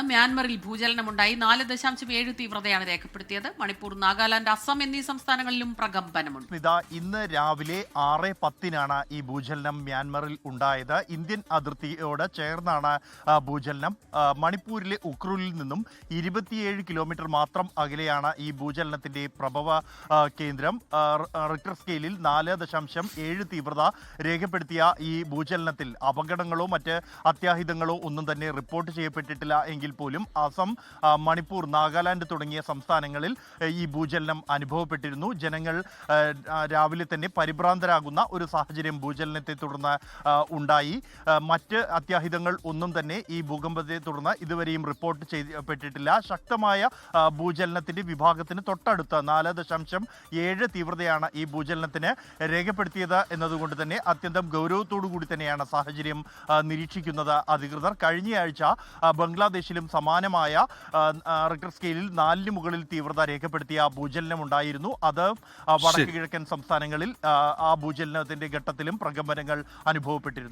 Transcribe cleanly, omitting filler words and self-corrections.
മ്യാൻമറിൽ ഭൂചലനമുണ്ടായി 4.7 തീവ്രതയാണ് രേഖപ്പെടുത്തിയത്. മണിപ്പൂർ, നാഗാലാൻഡ്, അസം എന്നീ സംസ്ഥാനങ്ങളിലും പ്രകമ്പനമുണ്ട്. ഇന്ന് രാവിലെ 6:10 ഈ ഭൂചലനം മ്യാൻമറിൽ ഉണ്ടായത്. ഇന്ത്യൻ അതിർത്തിയോട് ചേർന്നാണ് ഭൂചലനം. മണിപ്പൂരിലെ ഉക്രൂലിൽ നിന്നും 27 കിലോമീറ്റർ മാത്രം അകലെയാണ് ഈ ഭൂചലനത്തിന്റെ പ്രഭവ കേന്ദ്രം. റിക്ടർ സ്കെയിലിൽ 4.7 തീവ്രത രേഖപ്പെടുത്തിയ ഈ ഭൂചലനത്തിൽ അപകടങ്ങളോ മറ്റ് അത്യാഹിതങ്ങളോ ഒന്നും തന്നെ റിപ്പോർട്ട് ചെയ്യപ്പെട്ടിട്ടില്ല എങ്കിൽ പോലും അസം, മണിപ്പൂർ, നാഗാലാൻഡ് തുടങ്ങിയ സംസ്ഥാനങ്ങളിൽ ഈ ഭൂചലനം അനുഭവപ്പെട്ടിരുന്നു. ജനങ്ങൾ രാവിലെ തന്നെ പരിഭ്രാന്തരാകുന്ന ഒരു സാഹചര്യം ഭൂചലനത്തെ തുടർന്ന് ഉണ്ടായി. മറ്റ് അത്യാഹിതങ്ങൾ ഒന്നും തന്നെ ഈ ഭൂകമ്പത്തെ തുടർന്ന് ഇതുവരെയും റിപ്പോർട്ട് ചെയ്യപ്പെട്ടിട്ടില്ല. ശക്തമായ ഭൂചലനത്തിന്റെ വിഭാഗത്തിന് തൊട്ടടുത്ത് 4.7 തീവ്രതയാണ് ഈ ഭൂചലനത്തിന് രേഖപ്പെടുത്തിയത് എന്നതുകൊണ്ട് തന്നെ അത്യന്തം ഗൗരവത്തോടു കൂടി തന്നെയാണ് സാഹചര്യം നിരീക്ഷിക്കുന്നത് അധികൃതർ. കഴിഞ്ഞയാഴ്ച ബംഗ്ലാദേശിലും സമാനമായ റിക്ടർ സ്കെയിലിൽ 4 മുകളിൽ തീവ്രത രേഖപ്പെടുത്തിയ ഭൂചലനം ഉണ്ടായിരുന്നു. അത് വടക്ക് കിഴക്കൻ സംസ്ഥാനങ്ങളിൽ ആ ഭൂചലനത്തിന്റെ ഘട്ടത്തിലും പ്രകമ്പനങ്ങൾ അനുഭവപ്പെട്ടിരുന്നു.